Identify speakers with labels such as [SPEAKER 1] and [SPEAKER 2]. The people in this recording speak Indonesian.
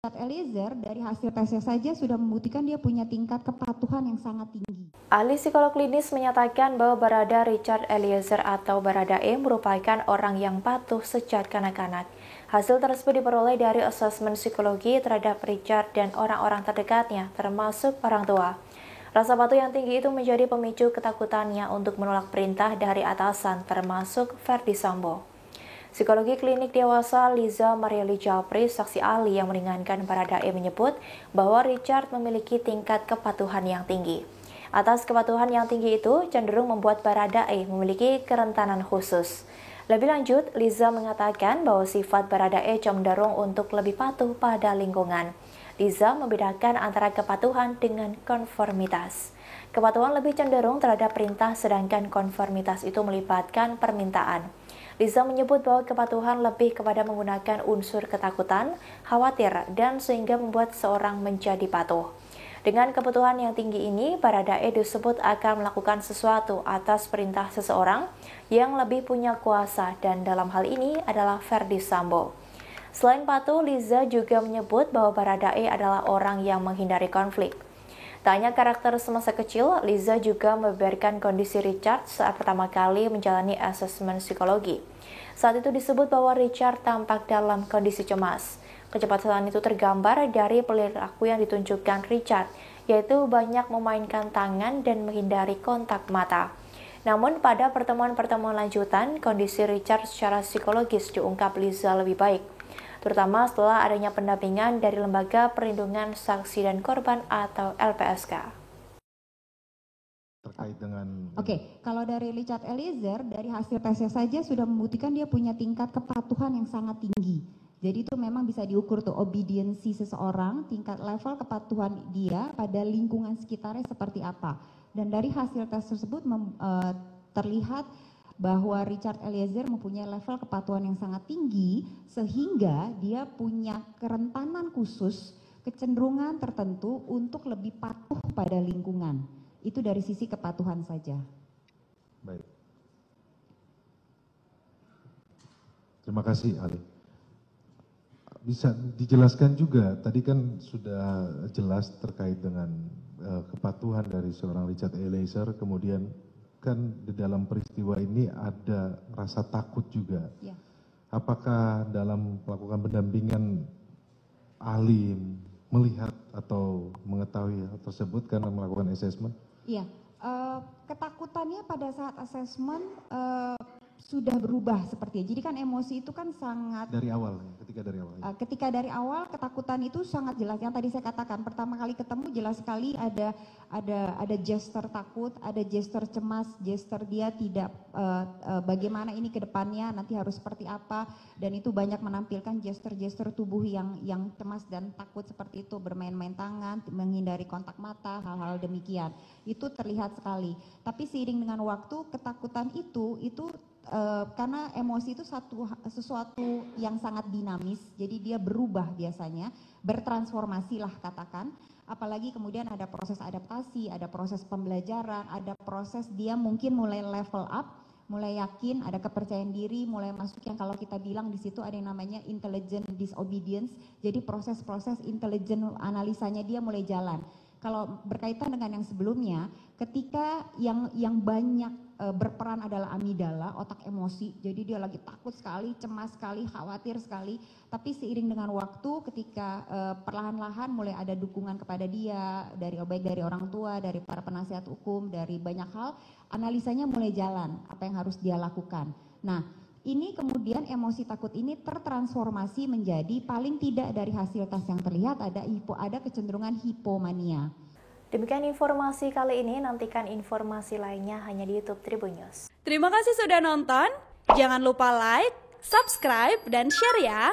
[SPEAKER 1] Eliezer dari hasil tesnya saja sudah membuktikan dia punya tingkat kepatuhan yang sangat tinggi.
[SPEAKER 2] Ahli psikolog klinis menyatakan bahwa Barada Richard Eliezer atau Baradae merupakan orang yang patuh sejak kanak-kanak. Hasil tersebut diperoleh dari asesmen psikologi terhadap Richard dan orang-orang terdekatnya, termasuk orang tua. Rasa patuh yang tinggi itu menjadi pemicu ketakutannya untuk menolak perintah dari atasan, termasuk Ferdy Sambo. Psikologi klinik dewasa Liza Marieli Japri, saksi ahli yang meringankan Baradae, menyebut bahwa Richard memiliki tingkat kepatuhan yang tinggi. Atas kepatuhan yang tinggi itu cenderung membuat Baradae memiliki kerentanan khusus. Lebih lanjut, Liza mengatakan bahwa sifat Baradae cenderung untuk lebih patuh pada lingkungan. Liza membedakan antara kepatuhan dengan konformitas. Kepatuhan lebih cenderung terhadap perintah, sedangkan konformitas itu melibatkan permintaan. Liza menyebut bahwa kepatuhan lebih kepada menggunakan unsur ketakutan, khawatir, dan sehingga membuat seorang menjadi patuh. Dengan kebutuhan yang tinggi ini, Baradae disebut akan melakukan sesuatu atas perintah seseorang yang lebih punya kuasa, dan dalam hal ini adalah Ferdy Sambo. Selain patuh, Liza juga menyebut bahwa Baradae adalah orang yang menghindari konflik. Tak hanya karakter semasa kecil, Liza juga membeberkan kondisi Richard saat pertama kali menjalani asesmen psikologi. Saat itu disebut bahwa Richard tampak dalam kondisi cemas. Kecepatan itu tergambar dari perilaku yang ditunjukkan Richard, yaitu banyak memainkan tangan dan menghindari kontak mata. Namun pada pertemuan-pertemuan lanjutan, kondisi Richard secara psikologis diungkap Liza lebih baik, terutama setelah adanya pendampingan dari Lembaga Perlindungan Saksi dan Korban atau LPSK.
[SPEAKER 3] Terkait dengan
[SPEAKER 1] kalau dari Richard Eliezer dari hasil tesnya saja sudah membuktikan dia punya tingkat kepatuhan yang sangat tinggi. Jadi itu memang bisa diukur tuh obediensi seseorang, tingkat level kepatuhan dia pada lingkungan sekitarnya seperti apa. Dan dari hasil tes tersebut terlihat bahwa Richard Eliezer mempunyai level kepatuhan yang sangat tinggi sehingga dia punya kerentanan khusus, kecenderungan tertentu untuk lebih patuh pada lingkungan. Itu dari sisi kepatuhan saja.
[SPEAKER 3] Baik. Terima kasih, Ali. Bisa dijelaskan juga, tadi kan sudah jelas terkait dengan kepatuhan dari seorang Richard Eliezer, kemudian kan di dalam peristiwa ini ada rasa takut juga.
[SPEAKER 1] Ya.
[SPEAKER 3] Apakah dalam melakukan pendampingan ahli melihat atau mengetahui hal tersebut karena melakukan asesmen?
[SPEAKER 1] Iya, ketakutannya pada saat asesmen sudah berubah sepertinya. Jadi kan emosi itu kan sangat
[SPEAKER 3] dari awal, ketika dari awal.
[SPEAKER 1] Ketika dari awal ketakutan itu sangat jelas. Yang tadi saya katakan, pertama kali ketemu jelas sekali ada gesture takut, ada gesture cemas, gesture dia tidak bagaimana ini ke depannya nanti harus seperti apa, dan itu banyak menampilkan gesture-gesture tubuh yang cemas dan takut seperti itu, bermain-main tangan, menghindari kontak mata, hal-hal demikian. Itu terlihat sekali. Tapi seiring dengan waktu ketakutan itu karena emosi itu sesuatu yang sangat dinamis, jadi dia berubah biasanya, bertransformasi lah katakan, apalagi kemudian ada proses adaptasi, ada proses pembelajaran, ada proses dia mungkin mulai level up, mulai yakin, ada kepercayaan diri, mulai masuk yang kalau kita bilang di situ ada yang namanya intelligent disobedience, jadi proses-proses intelligent analisanya dia mulai jalan. Kalau berkaitan dengan yang sebelumnya, ketika yang banyak berperan adalah amigdala, otak emosi, jadi dia lagi takut sekali, cemas sekali, khawatir sekali, tapi seiring dengan waktu ketika perlahan-lahan mulai ada dukungan kepada dia, baik dari orang tua, dari para penasihat hukum, dari banyak hal, analisanya mulai jalan, apa yang harus dia lakukan. Nah, ini kemudian emosi takut ini tertransformasi menjadi paling tidak dari hasil tes yang terlihat ada kecenderungan hipomania.
[SPEAKER 2] Demikian informasi kali ini, nantikan informasi lainnya hanya di YouTube Tribun News.
[SPEAKER 4] Terima kasih sudah nonton, jangan lupa like, subscribe, dan share ya.